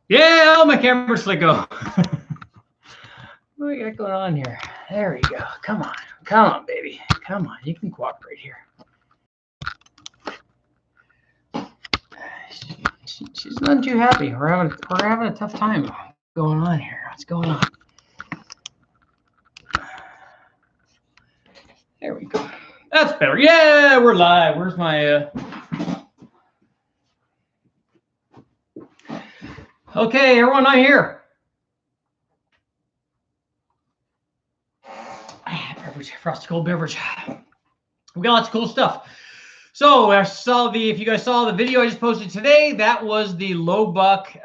Yeah, oh, my camera's like go. What do we got going on here? There we go. Come on, baby. Come on, you can cooperate here. She's not too happy. We're having a tough time going on here. What's going on? There we go. That's better. Yeah, we're live. Where's my Okay, everyone, I'm here. Beverage, frosted cold beverage. We got lots of cool stuff. So I saw if you guys saw the video I just posted today, that was the low buck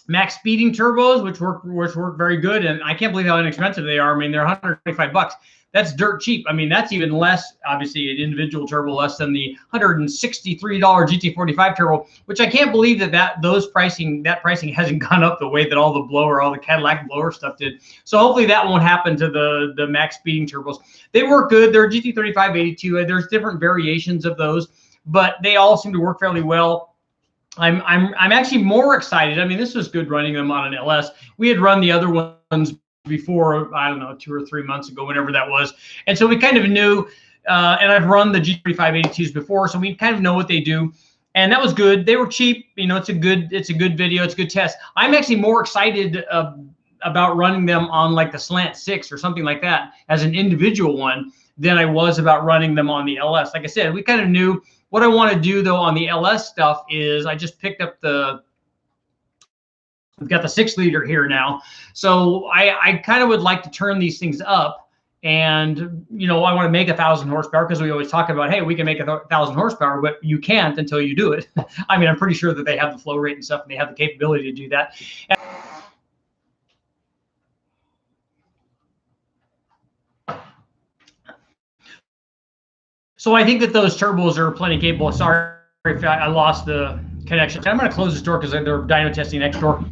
max speeding turbos, which work very good. And I can't believe how inexpensive they are. I mean, they're $125. That's dirt cheap. I mean, that's even less, obviously, an individual turbo, less than the $163 GT45 turbo, which I can't believe that pricing hasn't gone up the way that all the Cadillac blower stuff did. So hopefully that won't happen to the max speeding turbos. They work good. They're GT35 82. There's different variations of those, but they all seem to work fairly well. I'm actually more excited. I mean, this was good running them on an LS. We had run the other ones before, I don't know, 2 or 3 months ago, whenever that was. And so we kind of knew, and I've run the G3582s before, so we kind of know what they do. And that was good. They were cheap. You know, it's a good video. It's a good test. I'm actually more excited about running them on like the Slant 6 or something like that as an individual one than I was about running them on the LS. Like I said, we kind of knew. What I want to do though on the LS stuff is I just picked up we've got the 6-liter here now. So I kind of would like to turn these things up, and you know, I want to make 1,000 horsepower, because we always talk about, hey, we can make 1,000 horsepower, but you can't until you do it. I mean, I'm pretty sure that they have the flow rate and stuff, and they have the capability to do that. So I think that those turbos are plenty capable. Sorry if I lost the connection. I'm going to close this door because they're dyno testing next door.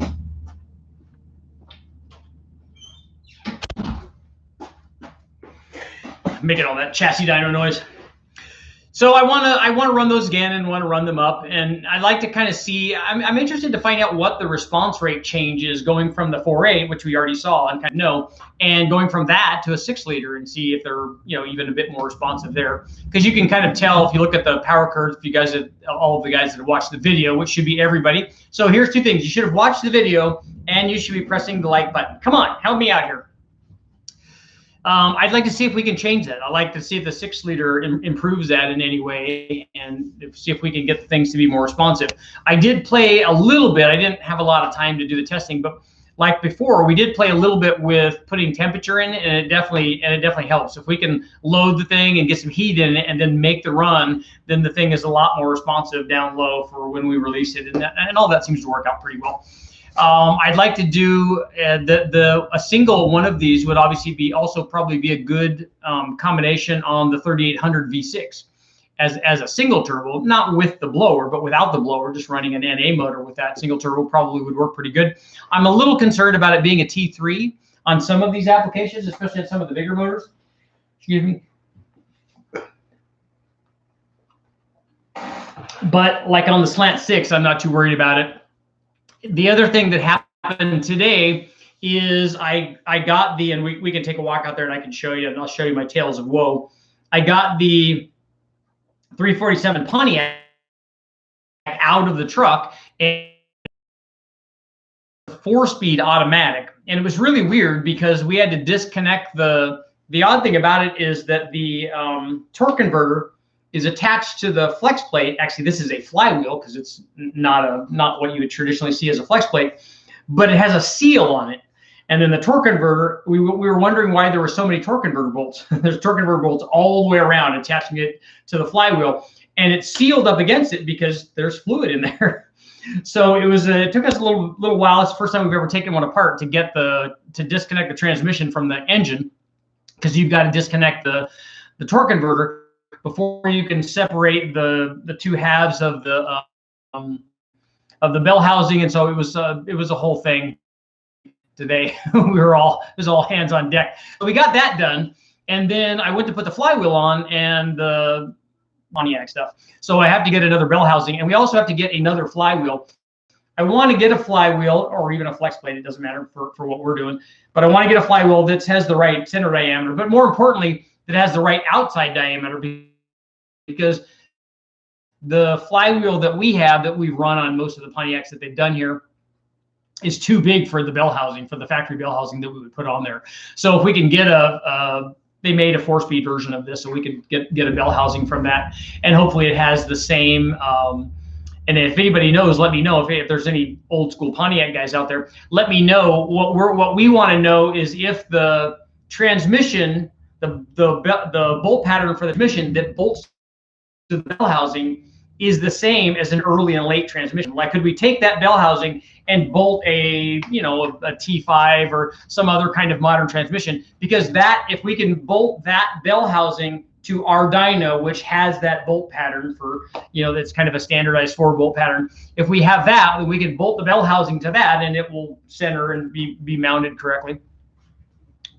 Making all that chassis dyno noise. So I want to run those again and want to run them up, and I'd like to kind of see. I'm interested to find out what the response rate change is going from the 4.8, which we already saw and kind of know, and going from that to a 6-liter, and see if they're, you know, even a bit more responsive there. Because you can kind of tell if you look at the power curves. If you guys all of the guys that have watched the video, which should be everybody. So here's 2 things: you should have watched the video, and you should be pressing the like button. Come on, help me out here. I'd like to see if we can change that. I'd like to see if the 6-liter improves that in any way, and see if we can get the things to be more responsive. I did play a little bit. I didn't have a lot of time to do the testing, but like before, we did play a little bit with putting temperature in it, and it definitely helps. If we can load the thing and get some heat in it and then make the run, then the thing is a lot more responsive down low for when we release it, and all that seems to work out pretty well. I'd like to do a single one of these would obviously probably be a good combination on the 3800 V6 as a single turbo, not with the blower, but without the blower, just running an NA motor with that single turbo probably would work pretty good. I'm a little concerned about it being a T3 on some of these applications, especially on some of the bigger motors. Excuse me. But like on the Slant 6, I'm not too worried about it. The other thing that happened today is I got and we can take a walk out there and I can show you, and I'll show you my tales of woe. I got the 347 Pontiac out of the truck, and 4-speed automatic. And it was really weird because we had to disconnect the odd thing about it is that the torque converter is attached to the flex plate. Actually, this is a flywheel because it's not what you would traditionally see as a flex plate, but it has a seal on it. And then the torque converter, we were wondering why there were so many torque converter bolts. There's torque converter bolts all the way around attaching it to the flywheel, and it's sealed up against it because there's fluid in there. So it took us a little while. It's the first time we've ever taken one apart to disconnect the transmission from the engine, because you've got to disconnect the torque converter before you can separate the 2 halves of the bell housing. And so it was a whole thing today. It was all hands on deck. So we got that done, and then I went to put the flywheel on and the Pontiac stuff. So I have to get another bell housing, and we also have to get another flywheel. I want to get a flywheel or even a flex plate. It doesn't matter for what we're doing, but I want to get a flywheel that has the right center diameter, but more importantly, that has the right outside diameter, because the flywheel that we have that we run on most of the Pontiacs that they've done here is too big for the bell housing, for the factory bell housing that we would put on there. So if we can get they made a 4-speed version of this, so we could get a bell housing from that, and hopefully it has the same. And if anybody knows, let me know. If there's any old school Pontiac guys out there, let me know. What we want to know is if the transmission, the bolt pattern for the transmission that bolts to the bell housing is the same as an early and late transmission. Like, could we take that bell housing and bolt a T5 or some other kind of modern transmission? Because that, if we can bolt that bell housing to our dyno, which has that bolt pattern for, that's kind of a standardized 4-bolt pattern. If we have that, then we can bolt the bell housing to that, and it will center and be mounted correctly.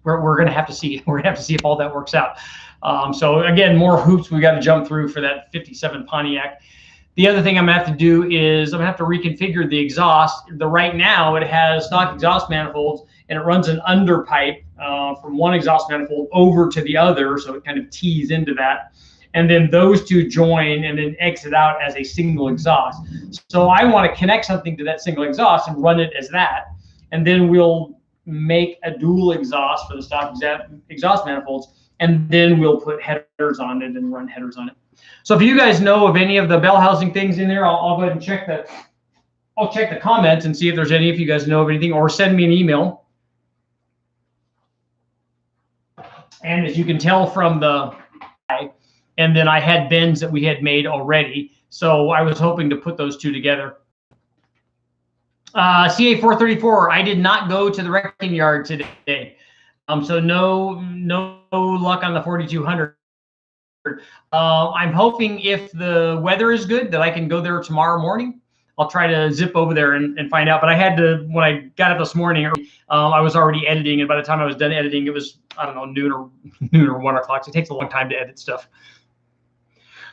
We're going to have to see. We're going to have to see if all that works out. So again, more hoops we got to jump through for that 57 Pontiac. The other thing I'm going to have to do is I'm going to have to reconfigure the exhaust. Right now it has stock exhaust manifolds, and it runs an underpipe from one exhaust manifold over to the other, so it kind of tees into that. And then those two join and then exit out as a single exhaust. So I want to connect something to that single exhaust and run it as that. And then we'll make a dual exhaust for the stock exhaust manifolds, and then we'll put headers on it and run headers on it. So if you guys know of any of the bell housing things in there, I'll go ahead and check the comments and see if there's any, if you guys know of anything, or send me an email. And as you can tell from and then I had bends that we had made already. So I was hoping to put those two together. CA434, I did not go to the wrecking yard today. So no luck on the 4200. I'm hoping if the weather is good that I can go there tomorrow morning. I'll try to zip over there and find out. But I had to, when I got up this morning, I was already editing, and by the time I was done editing, it was, I don't know, noon or 1 o'clock. So it takes a long time to edit stuff.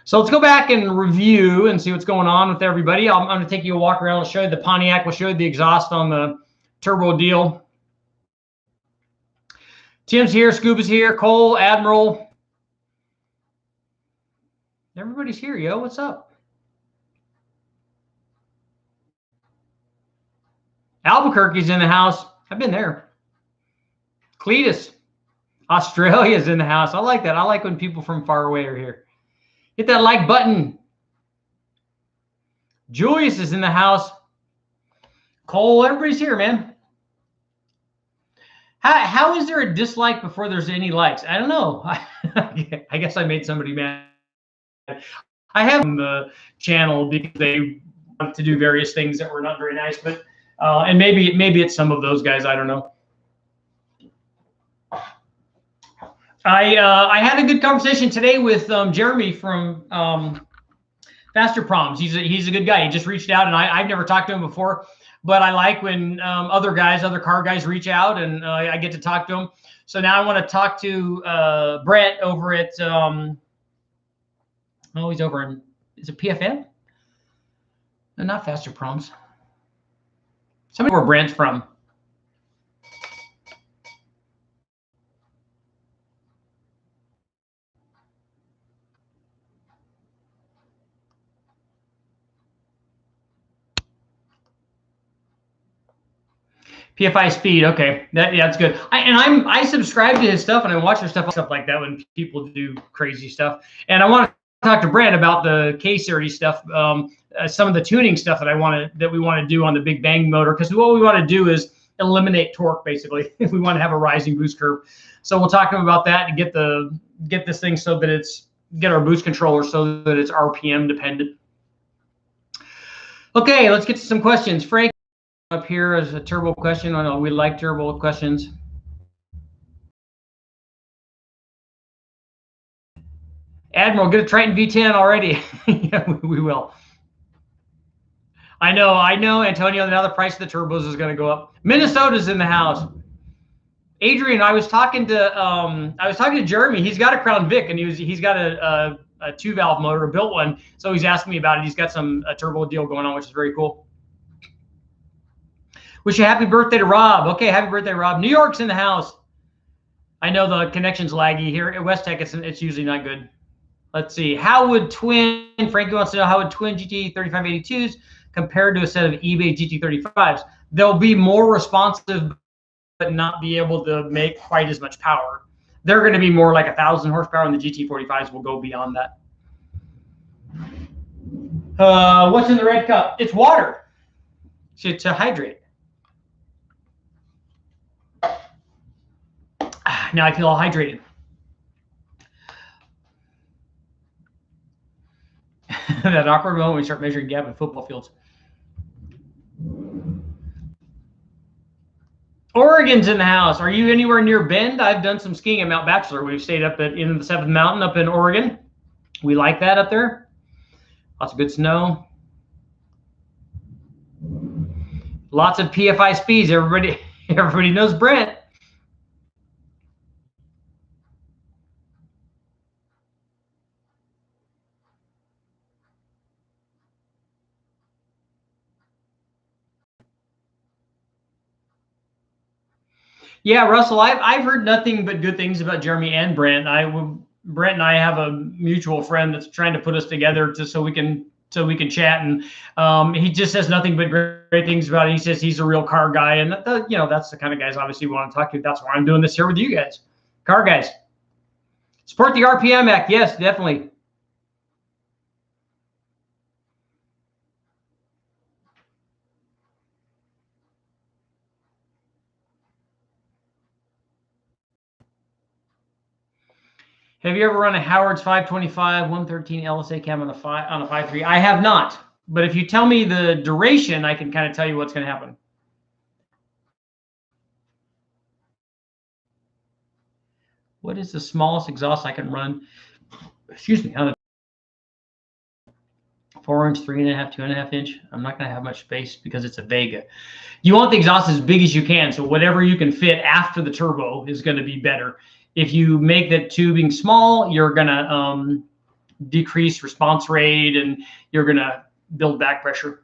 So let's go back and review and see what's going on with everybody. I'm going to take you a walk around. I'll show you the Pontiac. We'll show you the exhaust on the turbo deal. Tim's here. Scuba's here. Cole, Admiral. Everybody's here, yo. What's up? Albuquerque's in the house. I've been there. Cletus, Australia's in the house. I like that. I like when people from far away are here. Hit that like button. Julius is in the house. Cole, everybody's here, man. How is there a dislike before there's any likes? I don't know. I guess I made somebody mad. I have on the channel because they want to do various things that were not very nice, but and maybe it's some of those guys. I don't know. I had a good conversation today with Jeremy from Faster Proms. He's a good guy. He just reached out, and I've never talked to him before, but I like when other car guys reach out, and I get to talk to them. So now I want to talk to Brett over at he's over in, is it PFM? No, not Faster Proms. Somebody where Brent's from. PFI Speed, okay, that's good. I subscribe to his stuff, and I watch his stuff like that when people do crazy stuff. And I want to talk to Brent about the K series stuff, some of the tuning stuff that we want to do on the Big Bang motor, because what we want to do is eliminate torque. Basically, we want to have a rising boost curve. So we'll talk to him about that and get this thing so that get our boost controller so that it's RPM dependent. Okay, let's get to some questions. Frank up here as a turbo question. I know we like turbo questions. Admiral, get a Triton V10 already. Yeah, we will. I know, Antonio. Now the price of the turbos is going to go up. Minnesota's in the house. Adrian, I was talking to Jeremy. He's got a Crown Vic, and he's got a 2-valve motor, a built one. So he's asking me about it. He's got a turbo deal going on, which is very cool. Wish you happy birthday to Rob. Okay, happy birthday, Rob. New York's in the house. I know the connection's laggy here. At West Tech, it's usually not good. Let's see. How would Frankie wants to know, how would twin GT 3582s compared to a set of eBay GT35s? They'll be more responsive, but not be able to make quite as much power. They're going to be more like 1,000 horsepower, and the GT45s will go beyond that. What's in the red cup? It's water. To hydrate. Now I feel all hydrated. That awkward moment when we start measuring gap in football fields. Oregon's in the house. Are you anywhere near Bend? I've done some skiing at Mount Bachelor. We've stayed up in the 7th Mountain up in Oregon. We like that up there. Lots of good snow. Lots of PFI speeds. Everybody knows Brent. Yeah, Russell, I've heard nothing but good things about Jeremy and Brent. Brent and I have a mutual friend that's trying to put us together so we can chat, and he just says nothing but great things about it. He says he's a real car guy, and that's the kind of guys obviously we want to talk to. That's why I'm doing this here with you guys, car guys. Support the RPM Act, yes, definitely. Have you ever run a Howard's 525 113 LSA cam on a 5.3? I have not, but if you tell me the duration, I can kind of tell you what's going to happen. What is the smallest exhaust I can run? Excuse me, on a 4-inch, 3.5, 2.5-inch. I'm not going to have much space because it's a Vega. You want the exhaust as big as you can, so whatever you can fit after the turbo is going to be better. If you make the tubing small, you're going to decrease response rate, and you're going to build back pressure.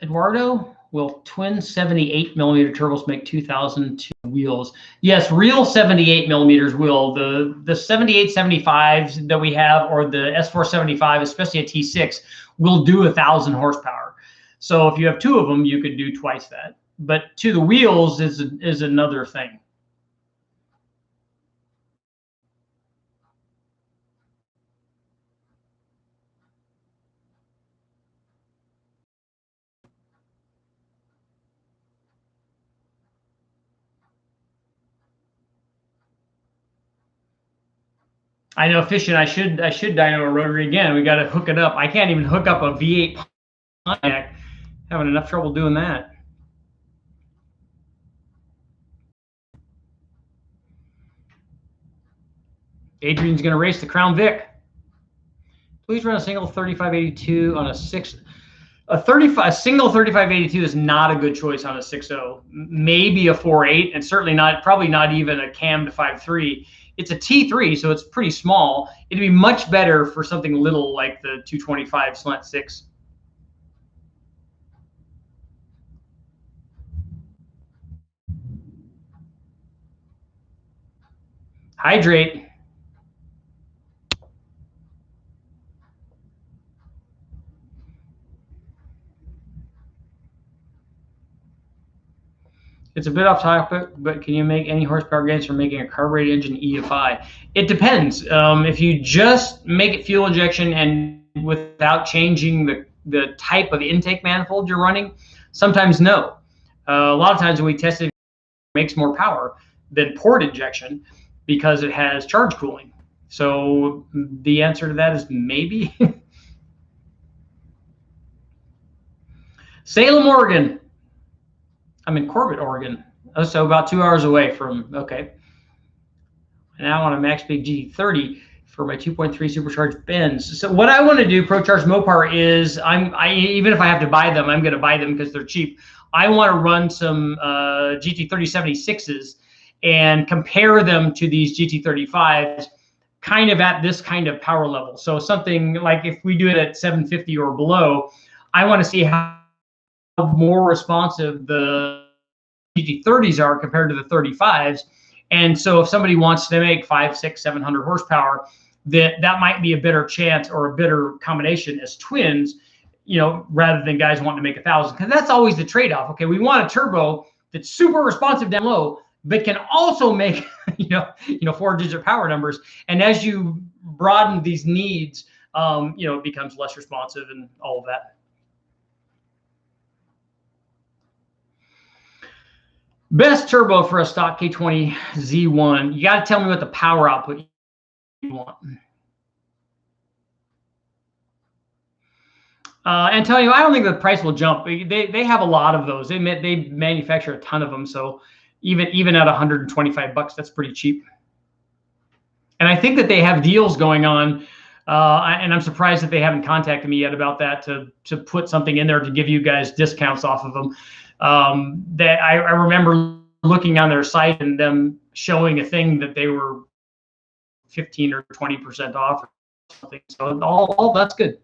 Eduardo, will twin 78 millimeter turbos make 2002 wheels? Yes, real 78 millimeters will. The 78 75s that we have, or the S475, especially a T6, will do 1,000 horsepower. So if you have two of them, you could do twice that. But to the wheels is another thing. I know, Fishing. I should dyno a rotary again. We got to hook it up. I can't even hook up a V8 Pontiac. Having enough trouble doing that. Adrian's going to race the Crown Vic. Please run a single 3582 on a 6. A single 3582 is not a good choice on a 6.0. Maybe a 4.8, and certainly probably not even a cam to 5.3. It's a T3, so it's pretty small. It'd be much better for something little like the 225 slant 6. Hydrate. It's a bit off topic, but can you make any horsepower gains from making a carbureted engine EFI? It depends. If you just make it fuel injection and without changing the type of intake manifold you're running, sometimes no. A lot of times when we test it makes more power than port injection because it has charge cooling. So the answer to that is maybe. Salem, Oregon. I'm in Corbett, Oregon. Oh, so about 2 hours away from, okay. Now on a Max Big G30 for my 2.3 supercharged Benz. So what I want to do, ProCharge Mopar, is even if I have to buy them, I'm going to buy them because they're cheap. I want to run some GT3076s and compare them to these GT35s kind of at this kind of power level. So something like if we do it at 750 or below, I want to see how more responsive the GT30s are compared to the 35s. And so if somebody wants to make 500, 600, 700 horsepower, that might be a better chance or a better combination as twins, rather than guys wanting to make 1,000, because that's always the trade-off. Okay, we want a turbo that's super responsive down low, but can also make 4-digit power numbers. And as you broaden these needs, it becomes less responsive and all of that. Best turbo for a stock K20 Z1. You got to tell me what the power output you want. And tell you, I don't think the price will jump. They have a lot of those. They manufacture a ton of them. So even at $125, that's pretty cheap. And I think that they have deals going on. And I'm surprised that they haven't contacted me yet about that to put something in there to give you guys discounts off of them. That I remember looking on their site and them showing a thing that they were 15 or 20% off or something. So all that's good.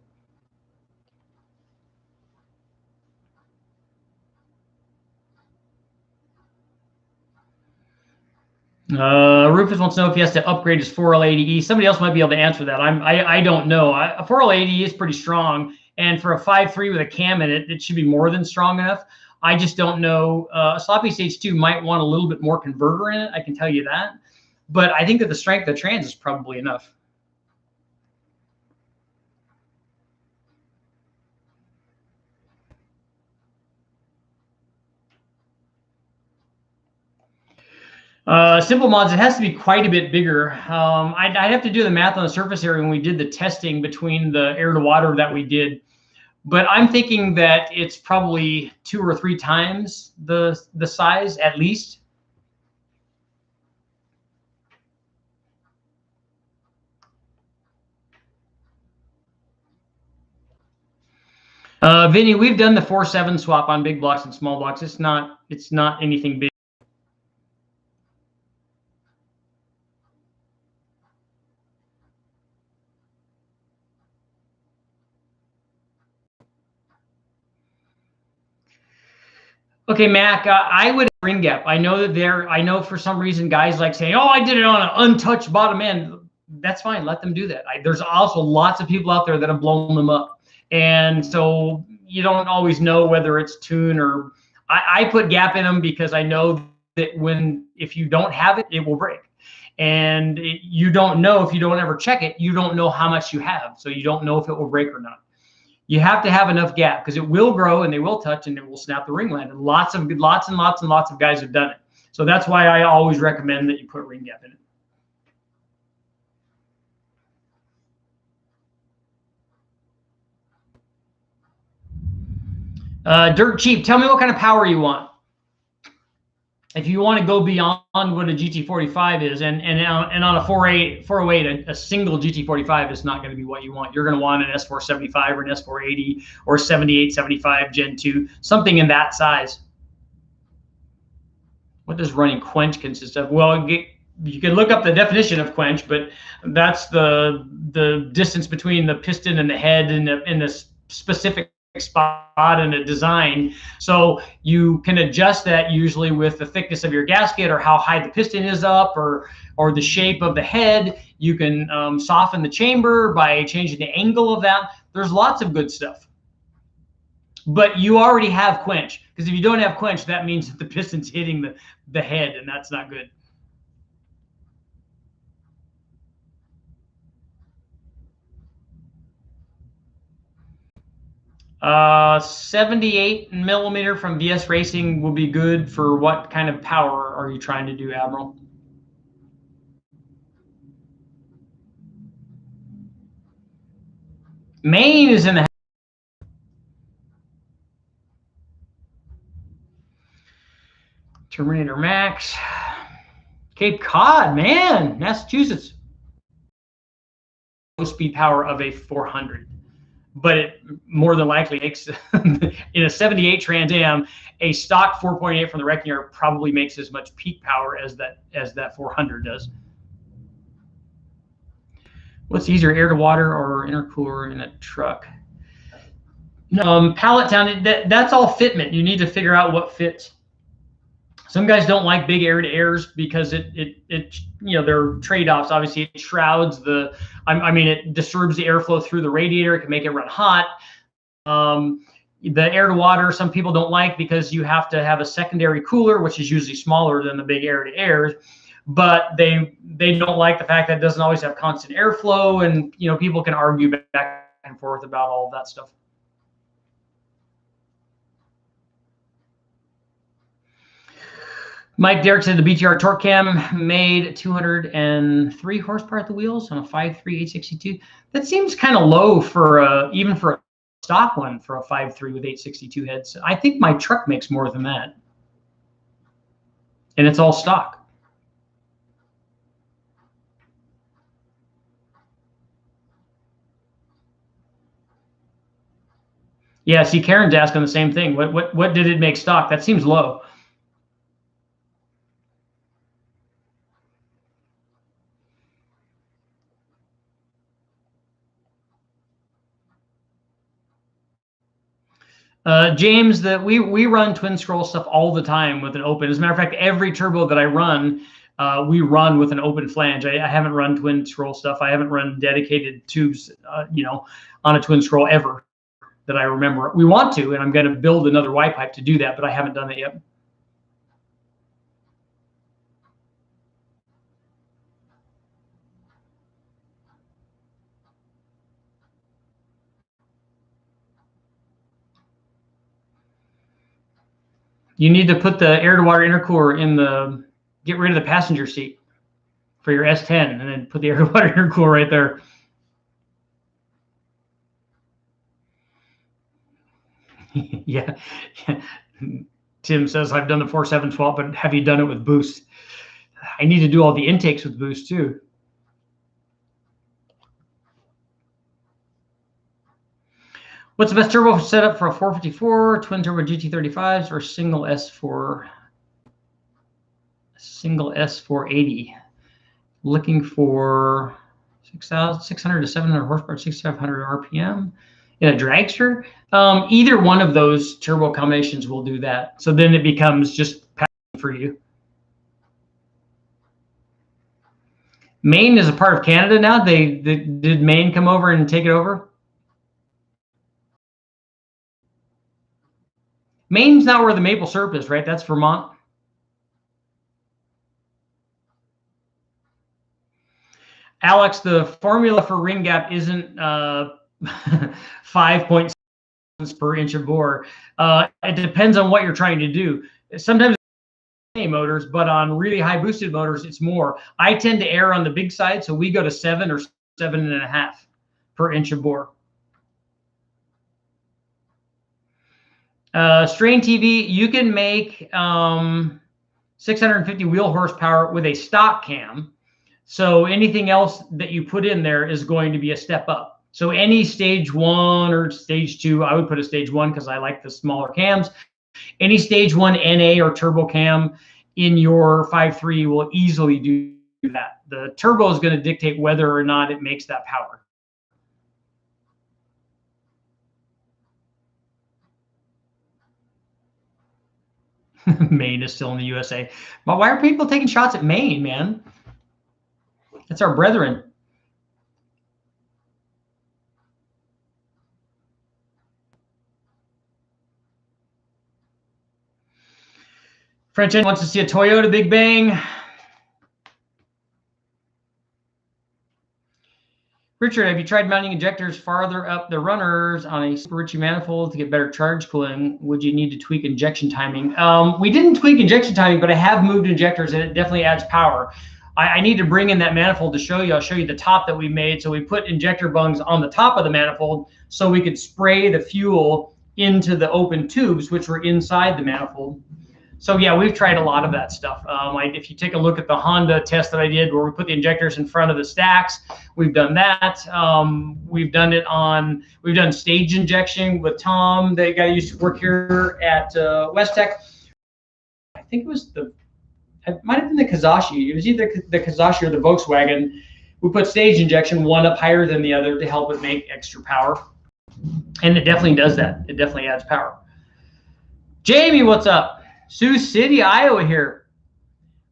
Rufus wants to know if he has to upgrade his 4L80E. Somebody else might be able to answer that. I don't know. A 4L80E is pretty strong, and for a 5.3 with a cam in it, it should be more than strong enough. I just don't know. A sloppy stage 2 might want a little bit more converter in it. I can tell you that. But I think that the strength of the trans is probably enough. Simple mods, it has to be quite a bit bigger. I'd have to do the math on the surface area when we did the testing between the air to water that we did. But I'm thinking that it's probably 2 or 3 times the size at least. Vinny, we've done the 4.7 swap on big blocks and small blocks. It's not anything big. Okay, Mac, I would ring gap. I know for some reason guys like saying, oh, I did it on an untouched bottom end. That's fine. Let them do that. There's also lots of people out there that have blown them up. And so you don't always know whether it's tune or I put gap in them because I know that if you don't have it, it will break. And you don't know if you don't ever check it, you don't know how much you have. So you don't know if it will break or not. You have to have enough gap because it will grow and they will touch and it will snap the ringland. And lots and lots of guys have done it. So that's why I always recommend that you put ring gap in it. Dirt cheap. Tell me what kind of power you want. If you want to go beyond what a GT45 is, and on a 408, a single GT45 is not going to be what you want. You're going to want an S475 or an S480 or 7875 Gen 2, something in that size. What does running quench consist of? Well, you can look up the definition of quench, but that's the distance between the piston and the head in the specific spot in a design. So you can adjust that usually with the thickness of your gasket or how high the piston is up or the shape of the head. You can soften the chamber by changing the angle of that. There's lots of good stuff. But you already have quench, because if you don't have quench, that means that the piston's hitting the head, and that's not good. Uh, 78 millimeter from VS Racing will be good for what kind of power are you trying to do, Admiral? Maine is in the Terminator Max. Cape Cod, man, Massachusetts. Low speed power of a 400. But it more than likely makes in a 78 Trans Am, a stock 4.8 from the wrecking yard probably makes as much peak power as that 400 does. What's easier, air to water or intercooler in a truck? Pallet down, that's all fitment. You need to figure out what fits. Some guys don't like big air to airs because it they're trade-offs. Obviously, it shrouds it disturbs the airflow through the radiator. It can make it run hot. The air to water, some people don't like because you have to have a secondary cooler, which is usually smaller than the big air to airs. But they don't like the fact that it doesn't always have constant airflow, and people can argue back and forth about all of that stuff. Mike Derrick said the BTR torque cam made 203 horsepower at the wheels on a 5.3 862. That seems kind of low for even for a stock one for a 5.3 with 862 heads. I think my truck makes more than that, and it's all stock. Yeah, see, Karen's asking the same thing. What did it make stock? That seems low. James, we run twin scroll stuff all the time with an open. As a matter of fact, every turbo that I run, we run with an open flange. I haven't run twin scroll stuff. I haven't run dedicated tubes, on a twin scroll ever that I remember. We want to, and I'm going to build another Y pipe to do that, but I haven't done that yet. You need to put the air to water intercooler get rid of the passenger seat for your S10, and then put the air to water intercooler right there. Yeah. Tim says, I've done the 4.7 but have you done it with boost? I need to do all the intakes with boost too. What's the best turbo setup for a 454, twin turbo GT35s, or single S480? Looking for 600 to 700 horsepower, 6,500 RPM in a dragster. Either one of those turbo combinations will do that. So then it becomes just passing for you. Maine is a part of Canada now. Did Maine come over and take it over? Maine's not where the maple syrup is, right? That's Vermont. Alex, the formula for ring gap isn't 5.6 per inch of bore. It depends on what you're trying to do. Sometimes motors, but on really high boosted motors, it's more. I tend to err on the big side, so we go to 7 or 7.5 per inch of bore. Strain TV, you can make 650 wheel horsepower with a stock cam. So anything else that you put in there is going to be a step up. So any stage 1 or stage 2, I would put a stage 1 because I like the smaller cams. Any stage 1 NA or turbo cam in your 5.3 will easily do that. The turbo is going to dictate whether or not it makes that power. Maine is still in the USA. But why are people taking shots at Maine, man? That's our brethren. French wants to see a Toyota Big Bang. Richard, have you tried mounting injectors farther up the runners on a Super Ritchie manifold to get better charge cooling? Would you need to tweak injection timing? We didn't tweak injection timing, but I have moved injectors, and it definitely adds power. I need to bring in that manifold to show you. I'll show you the top that we made. So we put injector bungs on the top of the manifold so we could spray the fuel into the open tubes, which were inside the manifold. So yeah, we've tried a lot of that stuff. If you take a look at the Honda test that I did where we put the injectors in front of the stacks, we've done that. We've done stage injection with Tom, the guy who used to work here at West Tech. I think it might have been the Kazashi. It was either the Kazashi or the Volkswagen. we put stage injection one up higher than the other to help it make extra power. And it definitely does that. It definitely adds power. Jamie, what's up? Sioux City, Iowa here.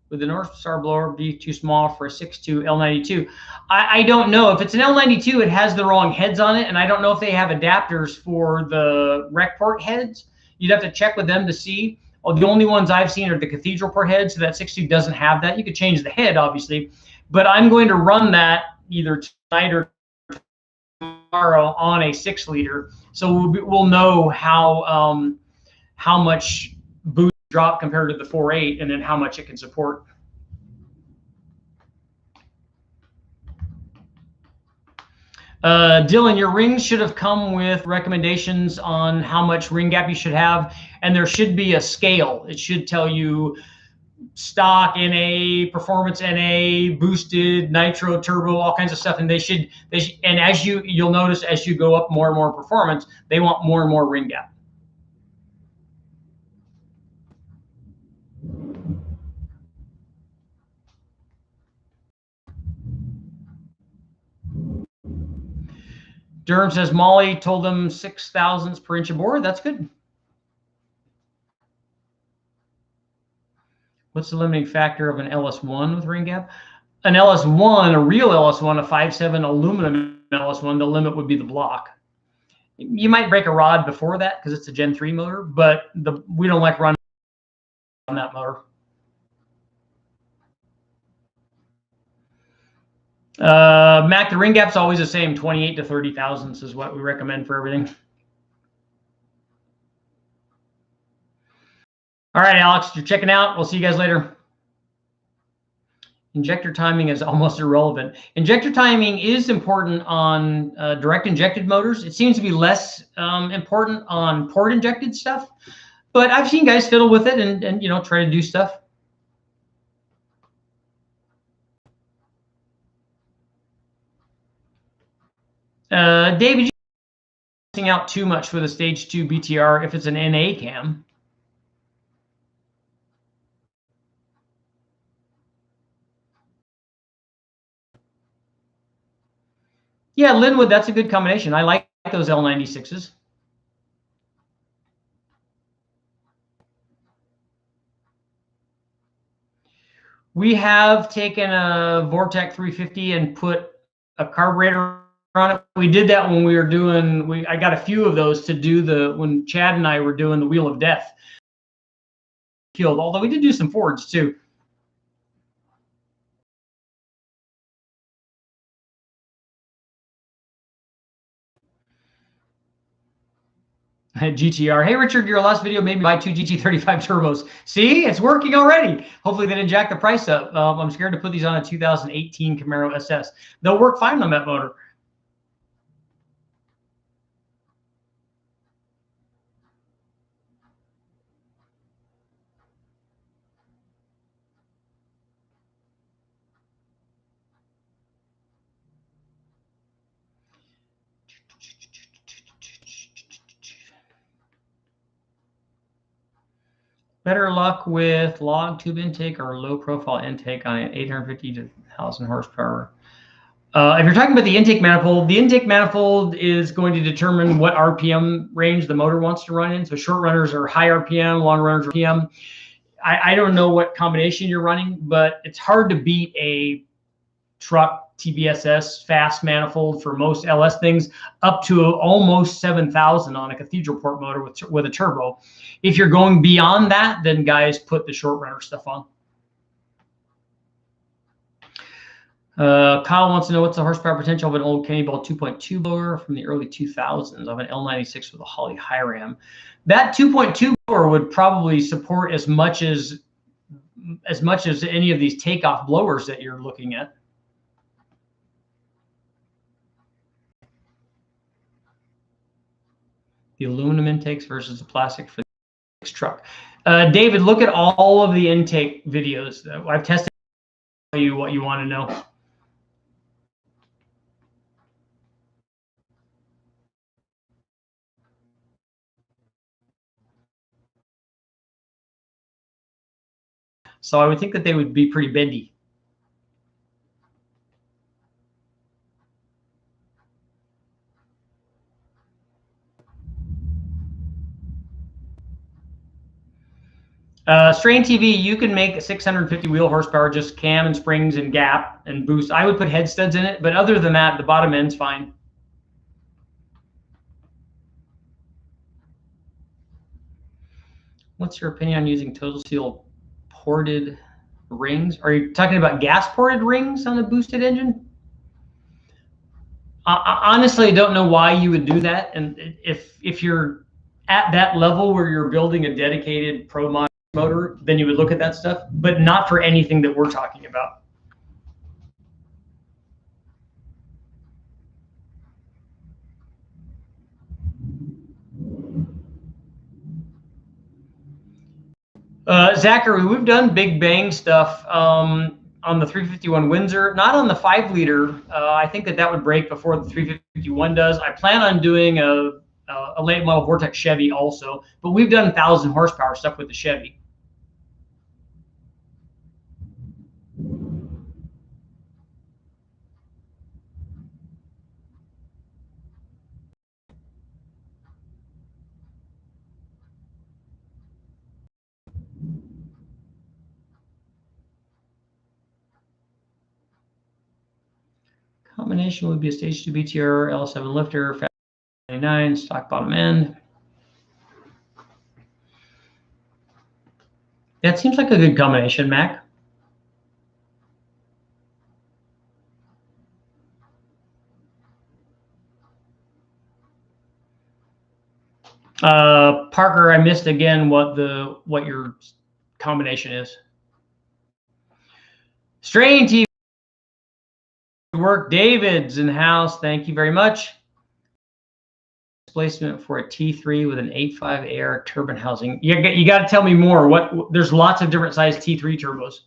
Would the North Star blower be too small for a 6.2 L92? I don't know. If it's an L92, it has the wrong heads on it, and I don't know if they have adapters for the rec port heads. You'd have to check with them to see. Oh, the only ones I've seen are the cathedral port heads, so that 6.2 doesn't have that. You could change the head, obviously, but I'm going to run that either tonight or tomorrow on a 6-liter, so we'll know how much boost drop compared to the 4.8, and then how much it can support. Dylan, your rings should have come with recommendations on how much ring gap you should have, and there should be a scale. It should tell you stock NA, performance NA, boosted, nitro, turbo, all kinds of stuff. And they should and as you'll notice as you go up more and more performance, they want more and more ring gap. Durham says Molly told them 6 thousandths per inch of bore. That's good. What's the limiting factor of an LS1 with ring gap? An LS1, a real LS1, a 5.7 aluminum LS1, the limit would be the block. You might break a rod before that because it's a Gen 3 motor, but we don't like running on that motor. Mac, the ring gap's always the same. 28 to 30 thousandths is what we recommend for everything. All right, Alex, you're checking out. We'll see you guys later. Injector timing is almost irrelevant. Injector timing is important on direct injected motors. It seems to be less important on port injected stuff, but I've seen guys fiddle with it and try to do stuff. David, you're missing out too much with a stage 2 BTR if it's an NA cam. Yeah, Linwood, that's a good combination. I like those L96s. We have taken a Vortec 350 and put a carburetor on it. We did that when we were doing, I got a few of those to do when Chad and I were doing the Wheel of Death. Killed, although we did do some Fords too. GTR. Hey, Richard, your last video made me buy 2 GT35 turbos. See, it's working already. Hopefully they didn't jack the price up. I'm scared to put these on a 2018 Camaro SS. They'll work fine on that motor. Better luck with log tube intake or low profile intake on an 850 to 1,000 horsepower. If you're talking about the intake manifold is going to determine what RPM range the motor wants to run in. So short runners are high RPM, long runners are RPM. I don't know what combination you're running, but it's hard to beat a truck TBSS fast manifold for most LS things up to almost 7,000 on a cathedral port motor with a turbo. If you're going beyond that, then guys put the short runner stuff on. Kyle wants to know what's the horsepower potential of an old Kenny Ball 2.2 blower from the early 2000s of an L96 with a Holley high ram. That 2.2 blower would probably support as much as any of these takeoff blowers that you're looking at. The aluminum intakes versus the plastic for the truck. David, look at all of the intake videos. I've tested you what you want to know. So I would think that they would be pretty bendy. Strain TV, you can make 650 wheel horsepower, just cam and springs and gap and boost. I would put head studs in it, but other than that, the bottom end's fine. What's your opinion on using Total Seal ported rings? Are you talking about gas ported rings on a boosted engine? Honestly, I don't know why you would do that. And if you're at that level where you're building a dedicated pro motor, then you would look at that stuff, but not for anything that we're talking about. Zachary, we've done big bang stuff on the 351 Windsor, not on the 5-liter. I think that would break before the 351 does. I plan on doing a late model Vortex Chevy also, but we've done 1,000 horsepower stuff with the Chevy. Combination would be a stage 2 BTR, L7 lifter, 99, stock bottom end. That seems like a good combination, Mac. Parker, I missed again what your combination is. Strain TV work. David's in house. Thank you very much. Displacement for a T3 with an 8.5 air turbine housing. You got to tell me more. There's lots of different size T3 turbos.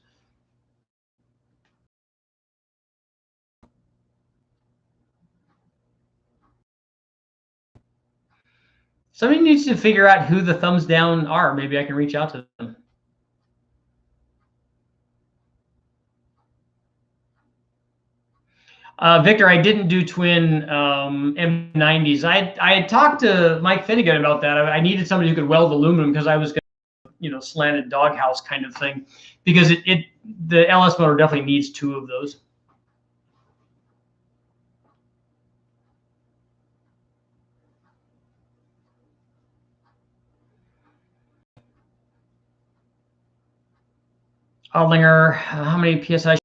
Somebody needs to figure out who the thumbs down are. Maybe I can reach out to them. Victor, I didn't do twin M90s. I had talked to Mike Finnegan about that. I needed somebody who could weld aluminum because I was going to, slanted doghouse kind of thing, because the LS motor definitely needs 2 of those. Aldlinger, how many PSI?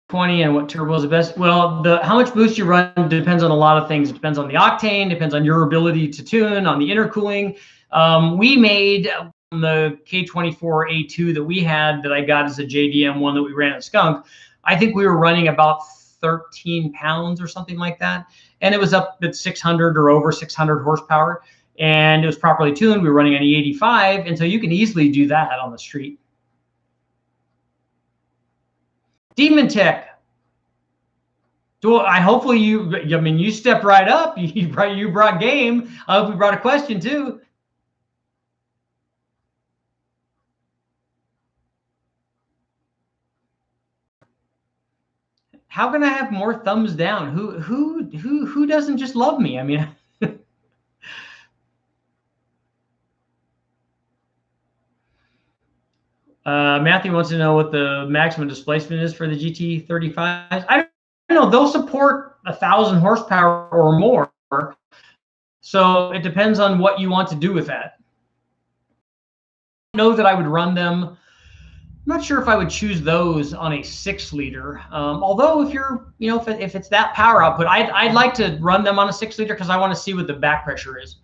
20, and what turbo is the best? Well, how much boost you run depends on a lot of things. It depends on the octane, depends on your ability to tune, on the intercooling. We made the K24A2 that we had, that I got as a JDM one that we ran at Skunk. I think we were running about 13 pounds or something like that. And it was up at 600 or over 600 horsepower. And it was properly tuned. We were running an E85. And so you can easily do that on the street. Demon Tech. Hopefully you stepped right up. You brought game. I hope you brought a question too. How can I have more thumbs down? Who doesn't just love me? I mean, Matthew wants to know what the maximum displacement is for the GT35s. I don't know. They'll support 1,000 horsepower or more. So it depends on what you want to do with that. I know that I would run them. I'm not sure if I would choose those on a 6-liter. Although if you're, if it's that power output, I'd like to run them on a 6-liter because I want to see what the back pressure is.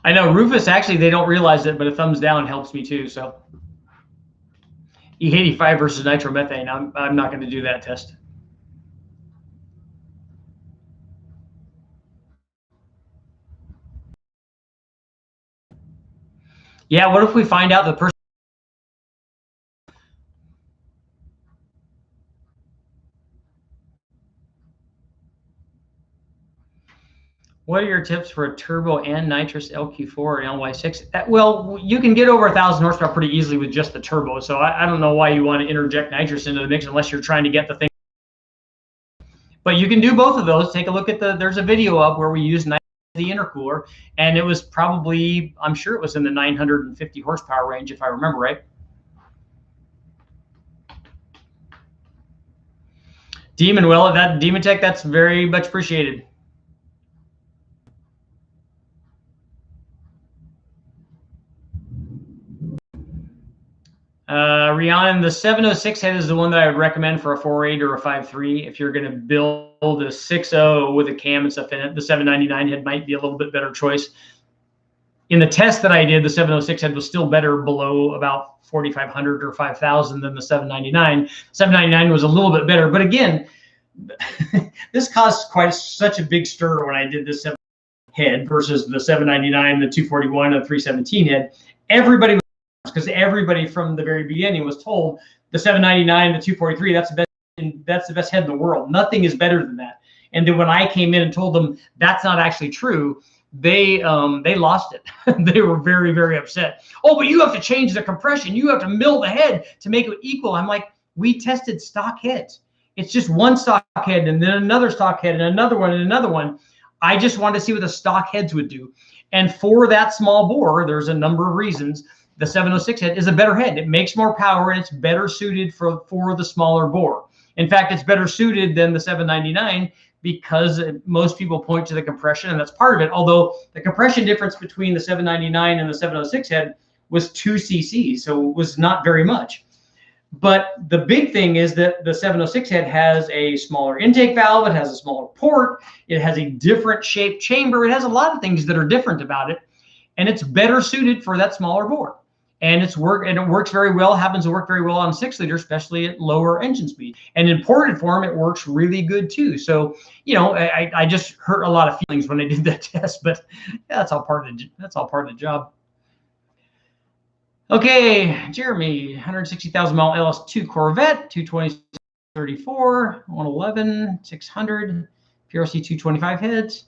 I know Rufus, actually, they don't realize it, but a thumbs down helps me too. So E85 versus nitromethane, I'm not going to do that test. Yeah, what if we find out the person? What are your tips for a turbo and nitrous LQ4 and LY6? Well, you can get over 1,000 horsepower pretty easily with just the turbo. So I don't know why you want to interject nitrous into the mix unless you're trying to get the thing. But you can do both of those. Take a look at there's a video up where we use the intercooler, and it was probably, I'm sure it was in the 950 horsepower range, if I remember right. Demon, well, that Demon Tech, that's very much appreciated. Rhiannon, the 706 head is the one that I would recommend for a 4.8 or a 5.3. If you're going to build a 6.0 with a cam and stuff in it, the 799 head might be a little bit better choice. In the test that I did, the 706 head was still better below about 4,500 or 5,000 than the 799. 799 was a little bit better, but again, this caused such a big stir when I did this head versus the 799, the 241, and the 317 head. Everybody, because everybody from the very beginning was told the 799, the 243, that's the best head in the world. Nothing is better than that. And then when I came in and told them that's not actually true, they lost it. They were very, very upset. Oh, but you have to change the compression. You have to mill the head to make it equal. I'm like, we tested stock heads. It's just one stock head and then another stock head and another one and another one. I just wanted to see what the stock heads would do. And for that small bore, there's a number of reasons. The 706 head is a better head. It makes more power and it's better suited for the smaller bore. In fact, it's better suited than the 799 because most people point to the compression, and that's part of it. Although the compression difference between the 799 and the 706 head was 2 cc, so it was not very much. But the big thing is that the 706 head has a smaller intake valve, it has a smaller port, it has a different shaped chamber, it has a lot of things that are different about it, and it's better suited for that smaller bore. And it works very well, happens to work very well on 6-liter, especially at lower engine speed. And in ported form, it works really good too. So, you know, I just hurt a lot of feelings when I did that test, but yeah, that's all part of the job. Okay, Jeremy, 160,000 mile LS2 Corvette, 220, 34, 111, 600, PRC 225 heads,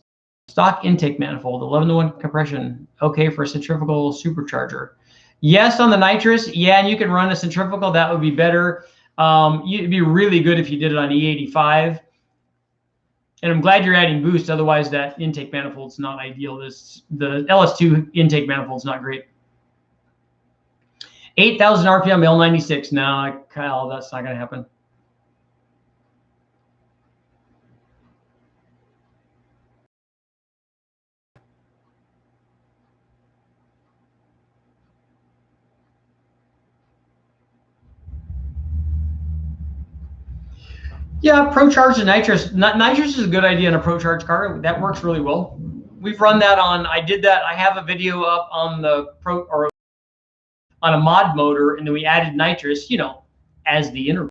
stock intake manifold, 11-to-1 compression, okay for a centrifugal supercharger. Yes, on the nitrous, yeah, and you can run a centrifugal. That would be better. It'd be really good if you did it on E85. And I'm glad you're adding boost. Otherwise, that intake manifold's not ideal. The LS2 intake manifold's not great. 8,000 RPM L96. No, Kyle, that's not going to happen. Yeah, ProCharge and nitrous. Nitrous is a good idea in a ProCharge car. That works really well. We've run that on. I did that. I have a video up on on a mod motor, and then we added nitrous. You know, as the interval.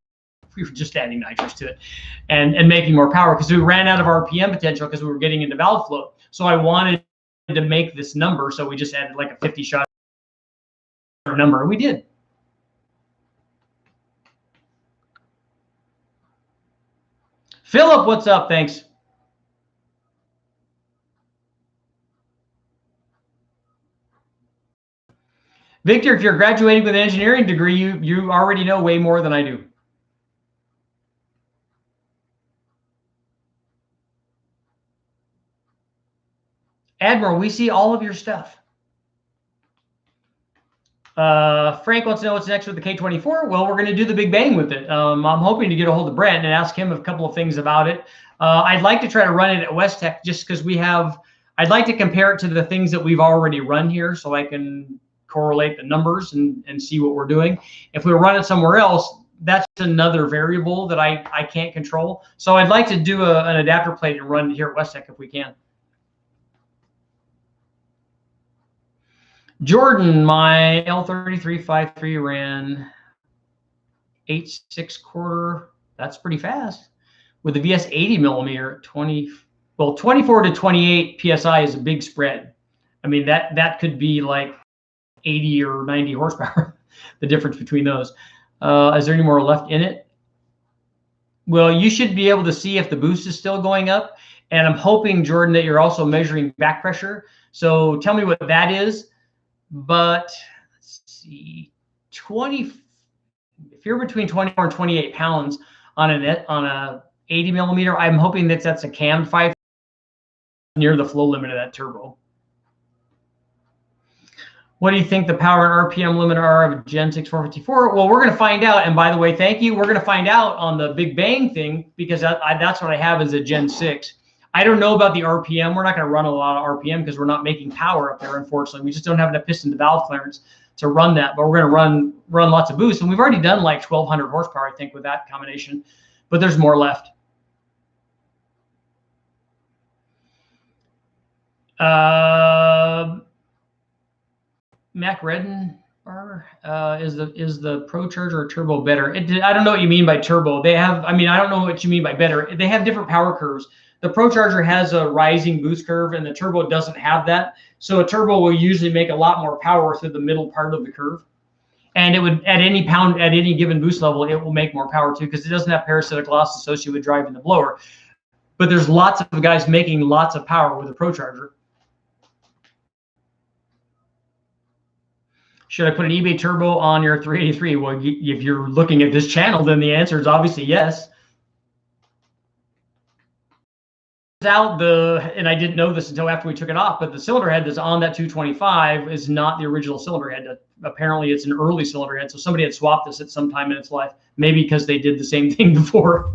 We were just adding nitrous to it, and making more power because we ran out of RPM potential because we were getting into valve flow. So I wanted to make this number, so we just added like a 50 shot number, and we did. Philip, what's up? Thanks. Victor, if you're graduating with an engineering degree, you already know way more than I do. Admiral, we see all of your stuff. Frank wants to know what's next with the K24. Well, we're going to do the Big Bang with it. I'm hoping to get a hold of Brent and ask him a couple of things about it. I'd like to try to run it at West Tech just because I'd like to compare it to the things that we've already run here so I can correlate the numbers and see what we're doing. If we run it somewhere else, that's another variable that I can't control. So I'd like to do an adapter plate and run it here at West Tech if we can. Jordan, my L3353 ran 8.6 quarter. That's pretty fast. With the VS 80 millimeter, 24 to 28 PSI is a big spread. I mean, that could be like 80 or 90 horsepower, the difference between those. Is there any more left in it? Well, you should be able to see if the boost is still going up. And I'm hoping, Jordan, that you're also measuring back pressure. So tell me what that is. But let's see, 20. If you're between 24 and 28 pounds on a 80 millimeter, I'm hoping that that's a cam 5 near the flow limit of that turbo. What do you think the power and RPM limit are of a Gen 6 454? Well, we're going to find out. And by the way, thank you. We're going to find out on the Big Bang thing, because that's what I have as a Gen 6. I don't know about the RPM. We're not going to run a lot of RPM because we're not making power up there, unfortunately. We just don't have enough piston to valve clearance to run that. But we're going to run lots of boost. And we've already done like 1,200 horsepower, I think, with that combination. But there's more left. Mac Redden is the Pro Charger or Turbo better? I don't know what you mean by turbo. They have, I mean, I don't know what you mean by better. They have different power curves. The Pro Charger has a rising boost curve, and the Turbo doesn't have that. So a Turbo will usually make a lot more power through the middle part of the curve. And it would, at any given boost level, it will make more power too, because it doesn't have parasitic loss associated with driving the blower. But there's lots of guys making lots of power with a Pro Charger. Should I put an eBay turbo on your 383? Well, if you're looking at this channel, then the answer is obviously yes. And I didn't know this until after we took it off, but the cylinder head that's on that 225 is not the original cylinder head. Apparently, it's an early cylinder head, so somebody had swapped this at some time in its life, maybe because they did the same thing before.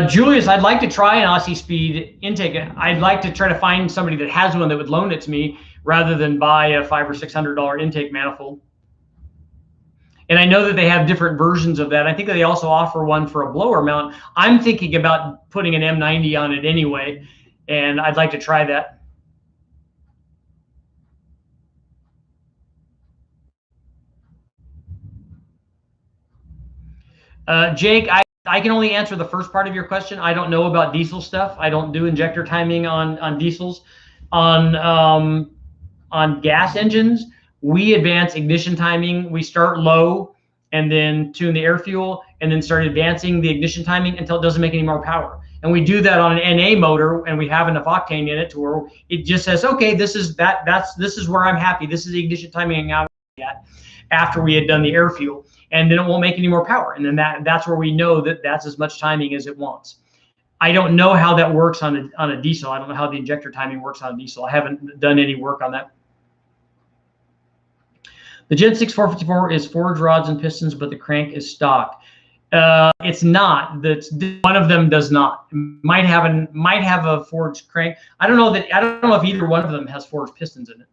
Julius, I'd like to try an Aussie Speed intake. I'd like to try to find somebody that has one that would loan it to me rather than buy a $500 or $600 intake manifold. And I know that they have different versions of that. I think that they also offer one for a blower mount. I'm thinking about putting an M90 on it anyway, and I'd like to try that. Jake, I can only answer the first part of your question. I don't know about diesel stuff. I don't do injector timing on diesels. On gas engines, we advance ignition timing. We start low and then tune the air fuel and then start advancing the ignition timing until it doesn't make any more power. And we do that on an NA motor, and we have enough octane in it to where it just says, okay, this is where I'm happy. This is the ignition timing I'm at after we had done the air fuel. And then it won't make any more power. And then that's where we know that that's as much timing as it wants. I don't know how that works on a diesel. I don't know how the injector timing works on a diesel. I haven't done any work on that. The Gen 6 454 is forged rods and pistons, but the crank is stock. It's not. One of them does not. It might have a forged crank. I don't know if either one of them has forged pistons in it.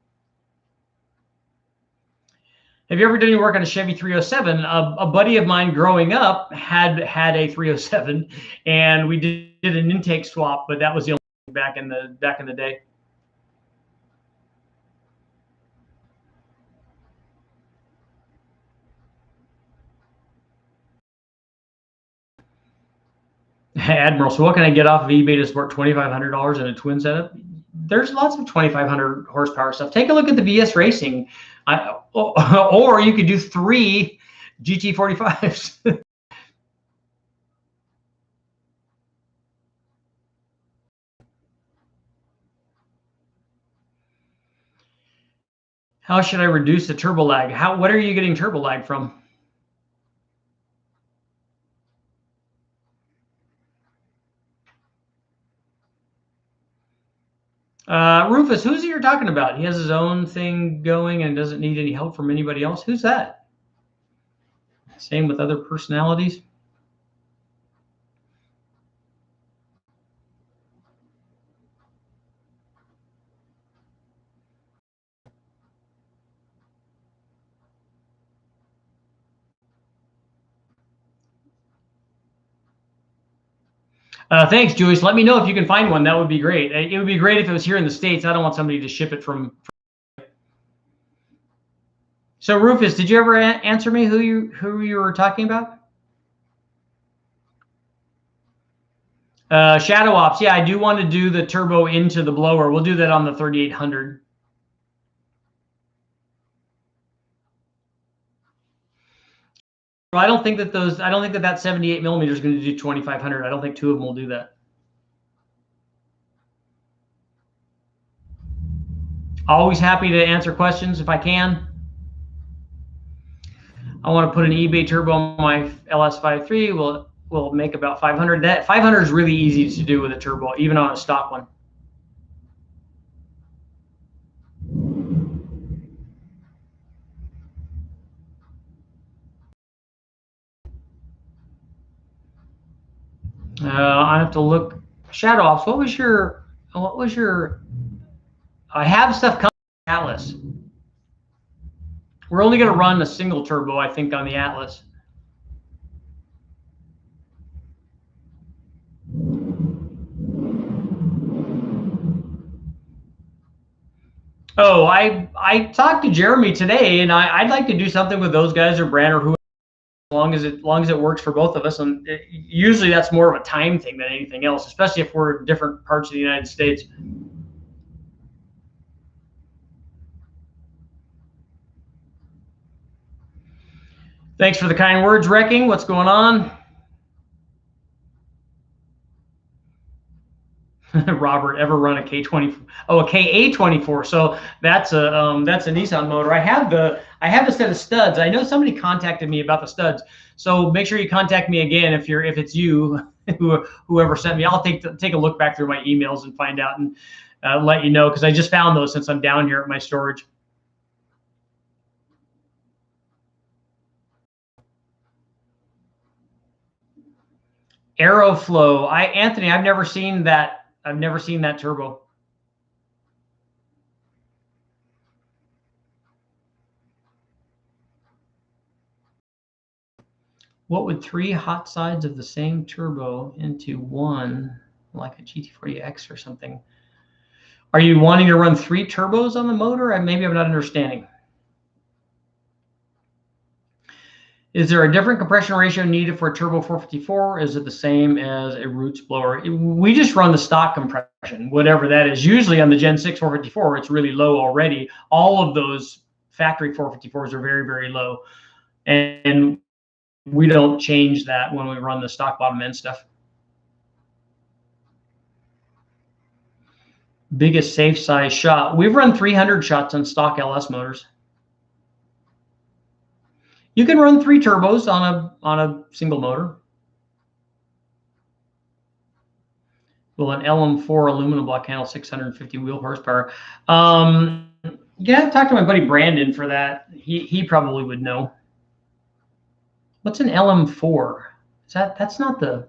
Have you ever done any work on a Chevy 307? A buddy of mine growing up had a 307, and we did an intake swap, but that was the only thing back in the day. Admiral, so what can I get off of eBay to support $2,500 in a twin setup? There's lots of 2,500 horsepower stuff. Take a look at the VS Racing, or you could do 3 GT45s. How should I reduce the turbo lag? What are you getting turbo lag from? Rufus, who's it you're talking about? He has his own thing going and doesn't need any help from anybody else. Who's that? Same with other personalities. Thanks, Julius. Let me know if you can find one. That would be great. It would be great if it was here in the States. I don't want somebody to ship it from. So, Rufus, did you ever answer me who you were talking about? Shadow Ops. Yeah, I do want to do the turbo into the blower. We'll do that on the 3800. I don't think that that 78 millimeter is going to do 2500. I don't think two of them will do that. Always happy to answer questions if I can. I want to put an eBay turbo on my LS53. Will make about 500. That 500 is really easy to do with a turbo, even on a stock one. I have to look. Shadow Ops, what was your? I have stuff coming from Atlas. We're only going to run a single turbo, I think, on the Atlas. Oh, I talked to Jeremy today, and I'd like to do something with those guys or Brand or who, as long as it works for both of us. And usually that's more of a time thing than anything else, especially if we're in different parts of the United States. Thanks for the kind words, Wrecking. What's going on? Robert, ever run a K24? Oh, a KA24. So that's a Nissan motor. I have a set of studs. I know somebody contacted me about the studs. So make sure you contact me again if it's you, whoever sent me. I'll take a look back through my emails and find out and let you know, because I just found those since I'm down here at my storage. Aeroflow. Anthony, I've never seen that. I've never seen that turbo. What would three hot sides of the same turbo into one, like a GT40X or something? Are you wanting to run three turbos on the motor? Maybe I'm not understanding. Is there a different compression ratio needed for a turbo 454? Is it the same as a roots blower? We just run the stock compression, whatever that is. Usually on the Gen 6 454, it's really low already. All of those factory 454s are very, very low. And we don't change that when we run the stock bottom end stuff. Biggest safe size shot. We've run 300 shots on stock LS motors. You can run three turbos on a single motor. Will an LM4 aluminum block handle 650 wheel horsepower? Yeah, talk to my buddy Brandon for that. He probably would know. What's an LM4? That's not the.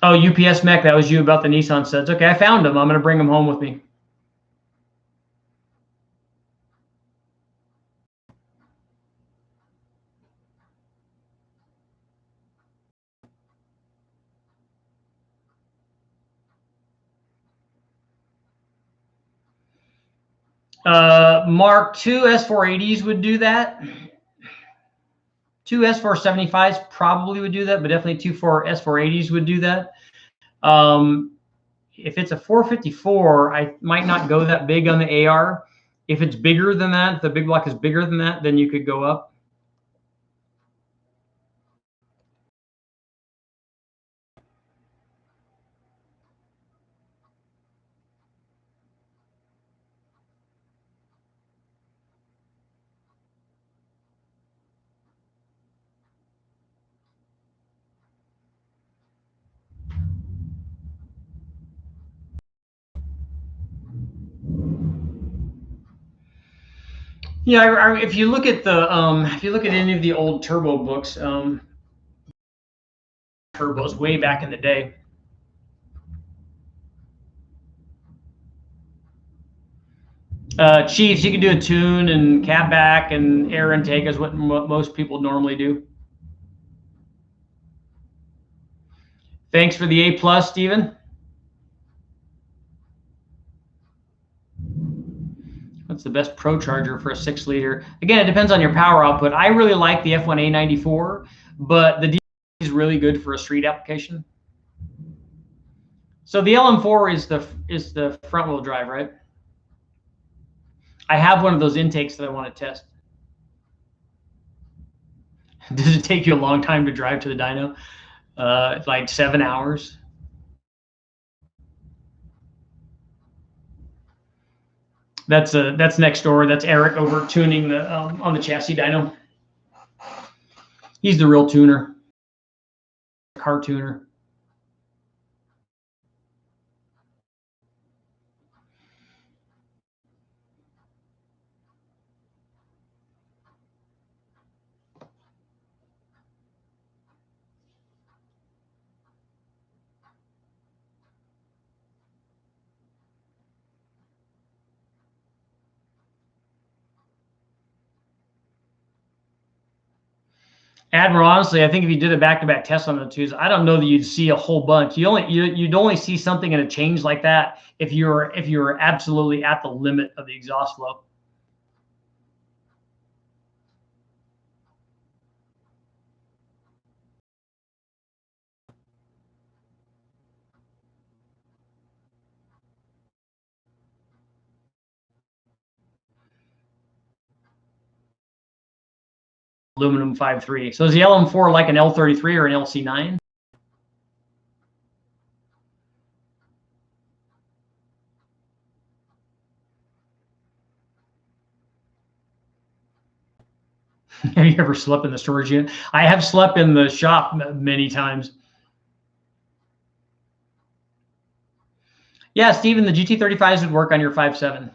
Oh, UPS Mech, that was you about the Nissan studs. Okay, I found them. I'm going to bring them home with me. Mark, two S480s would do that. Two S475s probably would do that, but definitely two S480s would do that. If it's a 454, I might not go that big on the AR. If it's bigger than that, if the big block is bigger than that, then you could go up. Yeah, if you look at any of the old turbo books, turbos way back in the day. Chiefs, you can do a tune and cab back and air intake is what most people normally do. Thanks for the A+, Steven. What's the best pro charger for a 6-liter? Again, it depends on your power output. I really like the F1A94, but the D is really good for a street application. So the LM4 is the front wheel drive, right? I have one of those intakes that I want to test. Does it take you a long time to drive to the dyno? Like 7 hours. That's next door. That's Eric over tuning the on the chassis dyno. He's the real tuner, car tuner. Admiral, honestly, I think if you did a back-to-back test on the twos, I don't know that you'd see a whole bunch. You'd only see something in a change like that if you're absolutely at the limit of the exhaust flow. Aluminum 5.3. So is the LM4 like an L33 or an LC9? Have you ever slept in the storage unit? I have slept in the shop many times. Yeah, Steven, the GT35s would work on your 5.7.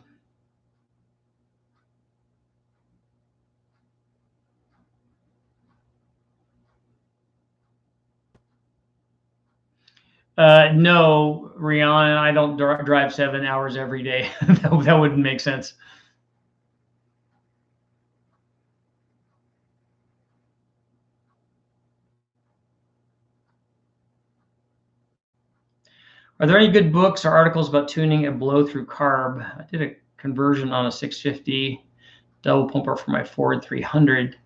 No, Rihanna, I don't drive 7 hours every day. that wouldn't make sense. Are there any good books or articles about tuning a blow-through carb? I did a conversion on a 650 double pumper for my Ford 300.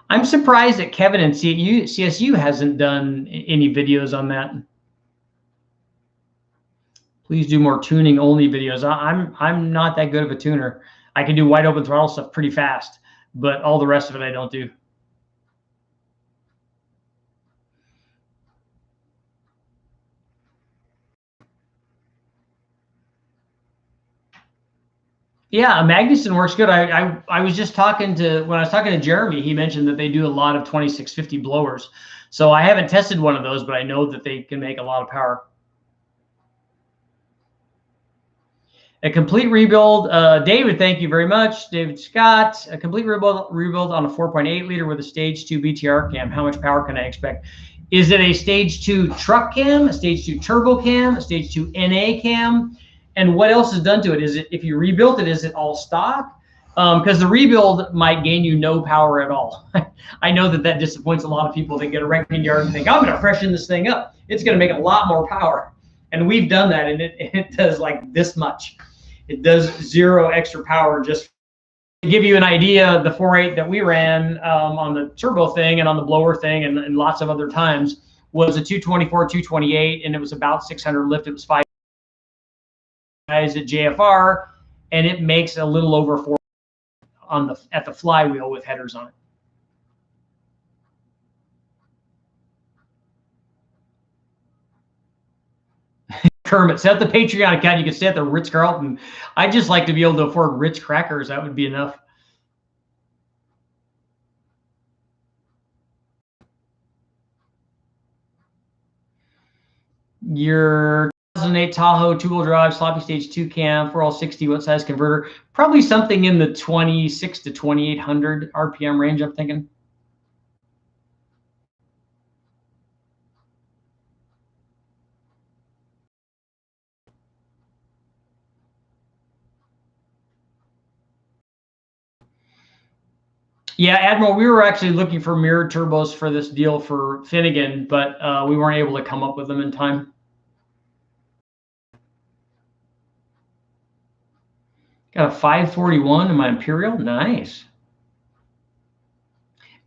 I'm surprised that Kevin and CSU hasn't done any videos on that. Please do more tuning only videos. I'm not that good of a tuner. I can do wide open throttle stuff pretty fast, but all the rest of it I don't do. Yeah, Magnuson works good. I was just talking to, when I was talking to Jeremy, he mentioned that they do a lot of 2650 blowers. So I haven't tested one of those, but I know that they can make a lot of power. A complete rebuild. David, thank you very much. David Scott, a complete rebuild on a 4.8 liter with a stage 2 BTR cam. How much power can I expect? Is it a stage 2 truck cam, a stage 2 turbo cam, a stage 2 NA cam? And what else is done to it? Is it, if you rebuilt it, is it all stock? Because the rebuild might gain you no power at all. I know that disappoints a lot of people that get a wrecking yard and think, I'm going to freshen this thing up. It's going to make a lot more power. And we've done that, and it does like this much. It does 0 extra power. Just to give you an idea, the 4.8 that we ran on the turbo thing and on the blower thing and lots of other times was a 224, 228, and it was about 600 lift. It was 5 guys at JFR, and it makes a little over 4 on at the flywheel with headers on it. Kermit, set the Patreon account. You can stay at the Ritz-Carlton. I'd just like to be able to afford Ritz crackers. That would be enough. Your 2008 Tahoe two-wheel drive, sloppy stage 2 cam, 4L60, what size converter? Probably something in the 26 to 2800 RPM range, I'm thinking. Yeah, Admiral, we were actually looking for mirrored turbos for this deal for Finnegan, but we weren't able to come up with them in time. Got a 541 in my Imperial. Nice.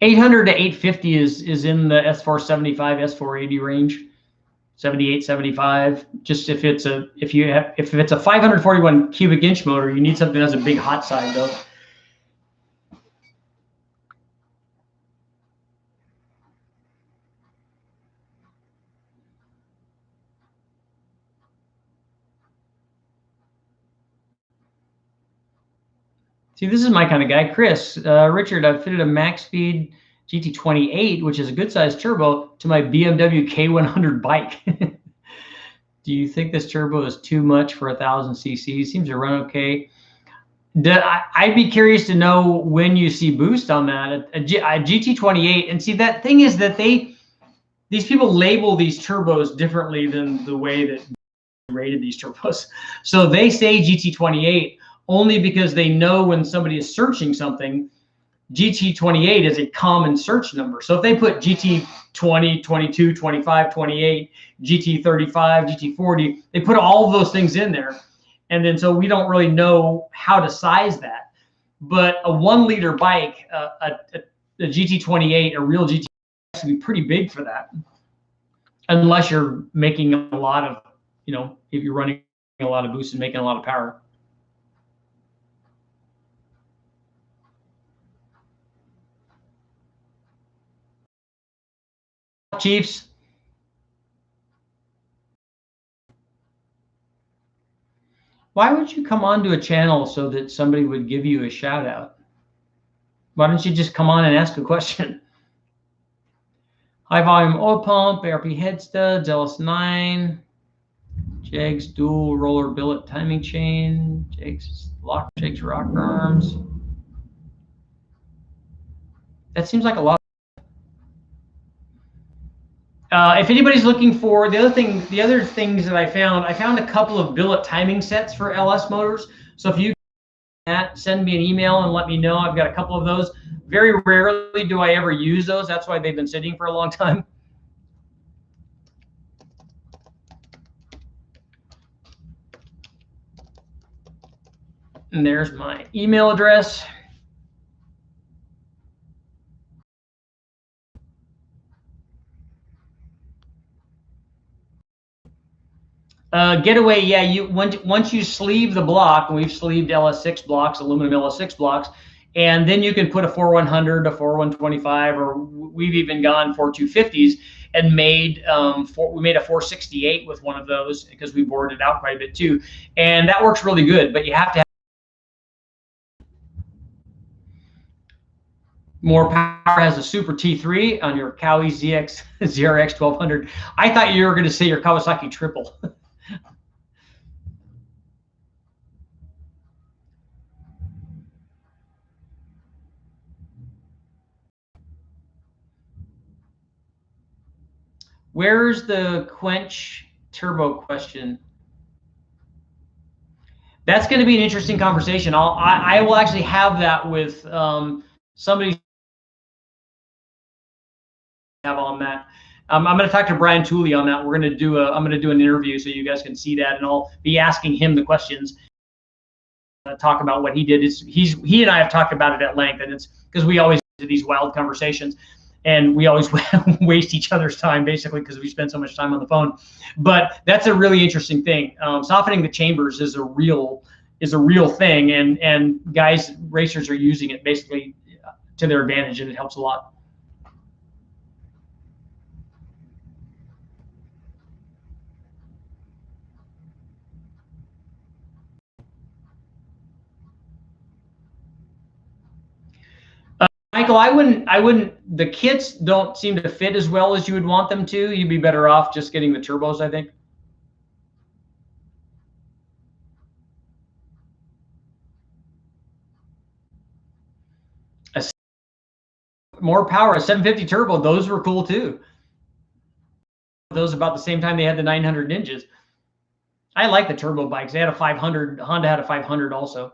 800 to 850 is in the S475, S480 range. 78, 75. Just if it's a 541 cubic inch motor, you need something that has a big hot side though. See, this is my kind of guy, Chris. Richard, I've fitted a max speed GT28, which is a good sized turbo, to my BMW K100 bike. Do you think this turbo is too much for 1,000 cc? Seems to run okay. I'd be curious to know when you see boost on that. A GT28, and see, that thing is that these people label these turbos differently than the way that rated these turbos. So they say GT28 only because they know when somebody is searching something, GT28 is a common search number. So if they put GT20, 22, 25, 28, GT35, GT40, they put all of those things in there. And then so we don't really know how to size that. But a 1 liter bike, a GT28, a real GT, has to be pretty big for that. Unless you're making a lot of, if you're running a lot of boost and making a lot of power. Chiefs. Why would you come onto a channel so that somebody would give you a shout out? Why don't you just come on and ask a question? High volume oil pump, ARP head studs, LS9, Jegs dual roller billet timing chain, Jegs rock arms. That seems like a lot. If anybody's looking for the other things that I found a couple of billet timing sets for LS motors. So if you send me an email and let me know. I've got a couple of those. Very rarely do I ever use those. That's why they've been sitting for a long time. And there's my email address. Getaway, yeah. Once you sleeve the block, we've sleeved LS6 blocks, aluminum LS6 blocks, and then you can put a 4100, a 4125, or we've even gone for 250s and made we made a 468 with one of those because we bored it out quite a bit too, and that works really good. But you have to have more power. Has a Super T3 on your Cowie ZRX 1200. I thought you were going to say your Kawasaki triple. Where's the quench turbo question? That's going to be an interesting conversation. I will actually have that with somebody have on that. I'm going to talk to Brian Tooley on that. I'm going to do an interview so you guys can see that, and I'll be asking him the questions. Talk about what he did. He and I have talked about it at length, and it's because we always do these wild conversations. And we always waste each other's time, basically, because we spend so much time on the phone. But that's a really interesting thing. Softening the chambers is a real thing, and racers are using it basically to their advantage, and it helps a lot. Michael, I wouldn't. The kits don't seem to fit as well as you would want them to. You'd be better off just getting the turbos, I think. More power, a 750 turbo. Those were cool too. Those about the same time they had the 900 ninjas. I like the turbo bikes. They had a 500. Honda had a 500 also.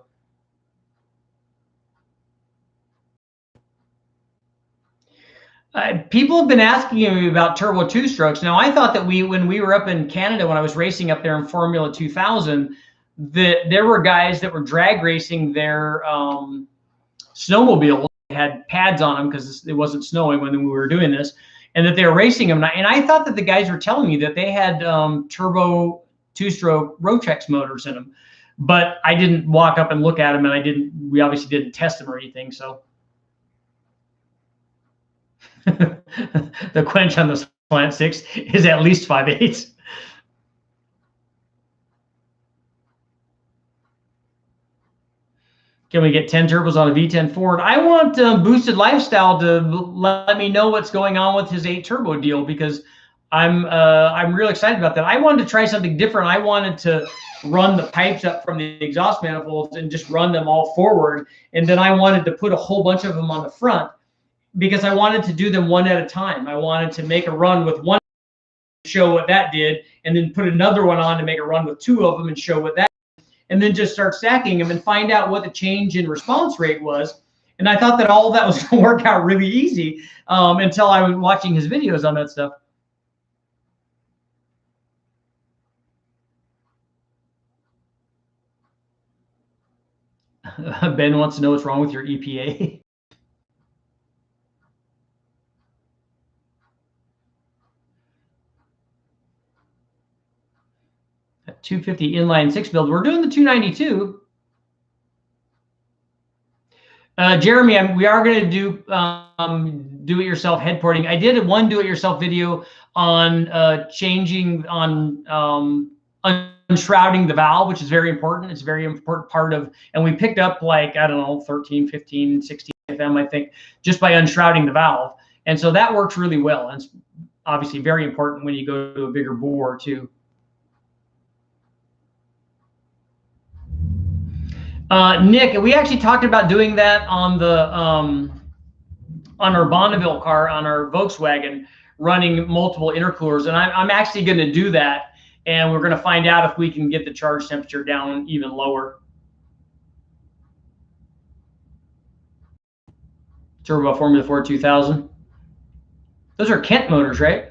People have been asking me about turbo two strokes. Now, I thought that when we were up in Canada, when I was racing up there in Formula 2000, that there were guys that were drag racing their snowmobiles. They had pads on them because it wasn't snowing when we were doing this. and that they were racing them. And I thought that the guys were telling me that they had turbo 2-stroke Rotex motors in them, but I didn't walk up and look at them, and we obviously didn't test them or anything. So the quench on the Slant 6 is at least 5/8. Can we get 10 turbos on a V10 Ford? I want Boosted Lifestyle to let me know what's going on with his 8 turbo deal, because I'm real excited about that. I wanted to try something different. I wanted to run the pipes up from the exhaust manifolds and just run them all forward, and then I wanted to put a whole bunch of them on the front, because I wanted to do them one at a time. I wanted to make a run with one, show what that did, and then put another one on to make a run with 2 of them and show what that, and then just start stacking them and find out what the change in response rate was. And I thought that all of that was going to work out really easy until I was watching his videos on that stuff. Ben wants to know what's wrong with your EPA. A 250 inline 6 build. We're doing the 292. Jeremy, we are going to do do-it-yourself head porting. I did one do-it-yourself video on changing on unshrouding the valve, which is very important. It's a very important part of, and we picked up like, I don't know, 13, 15, 16 FM, I think, just by unshrouding the valve. And so that works really well. And it's obviously very important when you go to a bigger bore too. Nick, we actually talked about doing that on the on our Bonneville car, on our Volkswagen, running multiple intercoolers, and I'm actually going to do that, and we're going to find out if we can get the charge temperature down even lower. Turbo Formula Ford 2000. Those are Kent motors, right?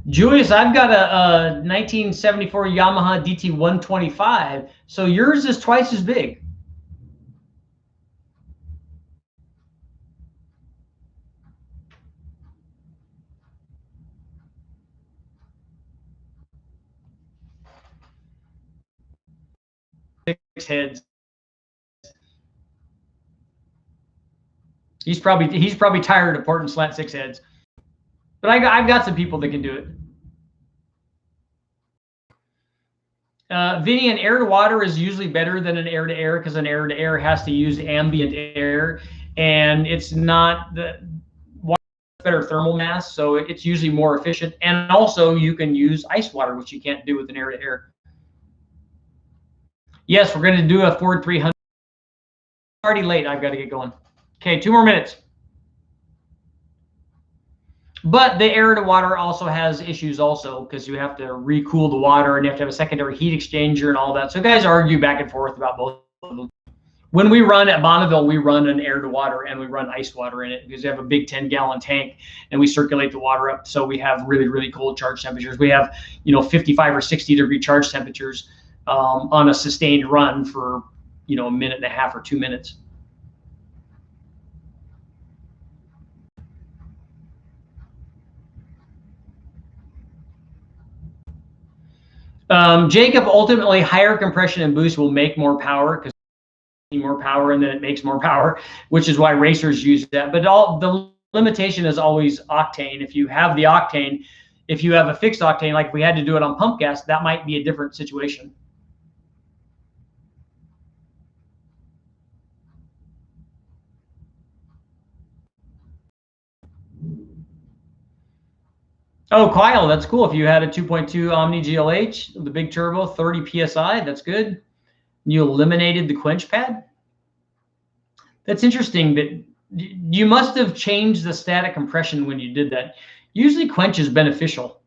Julius, I've got a 1974 Yamaha DT125, so yours is twice as big. Six heads. He's probably tired of porting Slant 6 heads, but I've got some people that can do it. Vinny, an air to water is usually better than an air to air, because an air to air has to use ambient air, and it's not the water, better thermal mass, so it's usually more efficient. And also you can use ice water, which you can't do with an air to air. Yes, we're going to do a Ford 300. Already late. I've got to get going. Okay, 2 more minutes. But the air to water also has issues also, because you have to recool the water and you have to have a secondary heat exchanger and all that. So guys argue back and forth about both of them. When we run at Bonneville, we run an air to water and we run ice water in it, because we have a big 10-gallon tank and we circulate the water up. So we have really, really cold charge temperatures. We have, 55 or 60 degree charge temperatures on a sustained run for, a minute and a half or 2 minutes. Jacob, ultimately higher compression and boost will make more power, because more power and then it makes more power, which is why racers use that. But the limitation is always octane. If you have the octane, if you have a fixed octane, like we had to do it on pump gas, that might be a different situation. Oh, Kyle, that's cool. If you had a 2.2 Omni GLH, the big turbo, 30 PSI, that's good. You eliminated the quench pad. That's interesting, but you must have changed the static compression when you did that. Usually quench is beneficial.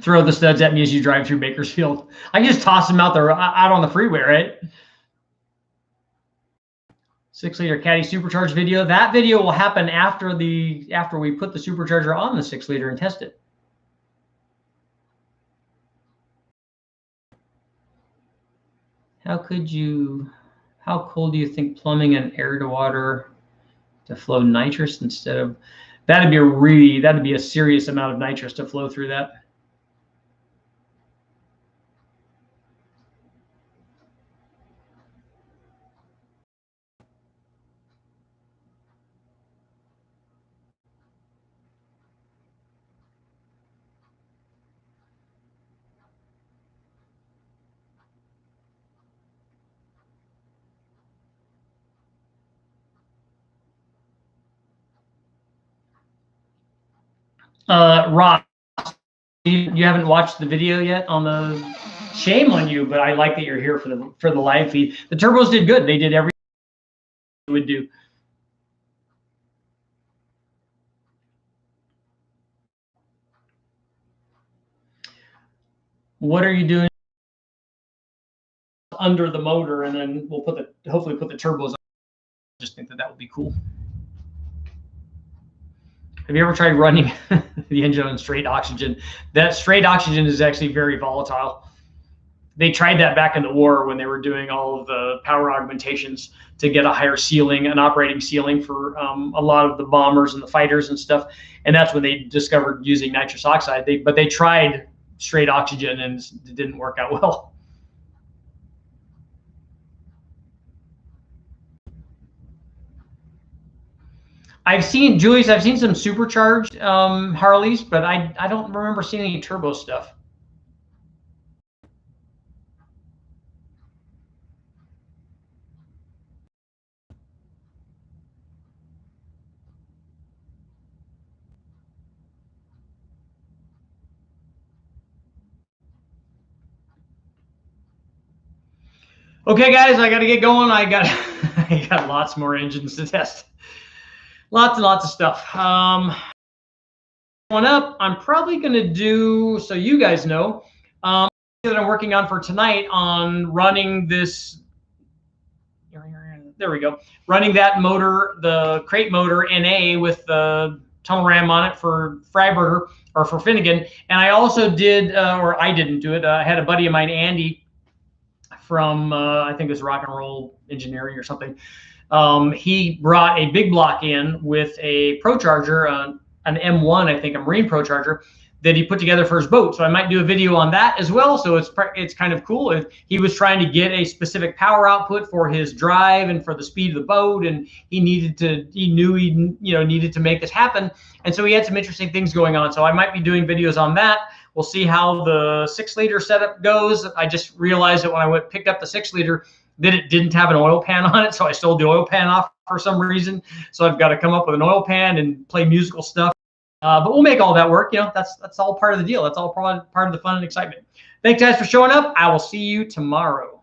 Throw the studs at me as you drive through Bakersfield. I can just toss them out there, out on the freeway, right? 6-liter Caddy supercharged video. That video will happen after we put the supercharger on the 6-liter and test it. How cold do you think plumbing and air to water to flow nitrous instead of, that'd be a serious amount of nitrous to flow through that. Rob, you haven't watched the video yet on the, shame on you, but I like that you're here for the live feed. The turbos did good. They did everything they would do. What are you doing under the motor? And then we'll hopefully put the turbos on. I just think that would be cool. Have you ever tried running the engine on straight oxygen? That straight oxygen is actually very volatile. They tried that back in the war when they were doing all of the power augmentations to get a higher ceiling, an operating ceiling for a lot of the bombers and the fighters and stuff. And that's when they discovered using nitrous oxide. But they tried straight oxygen and it didn't work out well. I've seen some supercharged Harleys, but I don't remember seeing any turbo stuff. Okay, guys, I got to get going. I got lots more engines to test. Lots and lots of stuff. One up, I'm probably going to do, so you guys know, that I'm working on for tonight on running this. There we go. Running that motor, the crate motor NA with the tunnel ram on it for Freiberger or for Finnegan. And I also did, or I didn't do it. I had a buddy of mine, Andy, from I think it was Rock and Roll Engineering or something. He brought a big block in with a Pro Charger, an M1, I think, a Marine Pro Charger that he put together for his boat. So I might do a video on that as well. So it's kind of cool. He was trying to get a specific power output for his drive and for the speed of the boat, and he knew he needed to make this happen. And so he had some interesting things going on. So I might be doing videos on that. We'll see how the 6-liter setup goes. I just realized that when I picked up the 6-liter, that it didn't have an oil pan on it, so I stole the oil pan off for some reason. So I've got to come up with an oil pan and play musical stuff. But we'll make all that work. That's all part of the deal. That's all part of the fun and excitement. Thanks, guys, for showing up. I will see you tomorrow.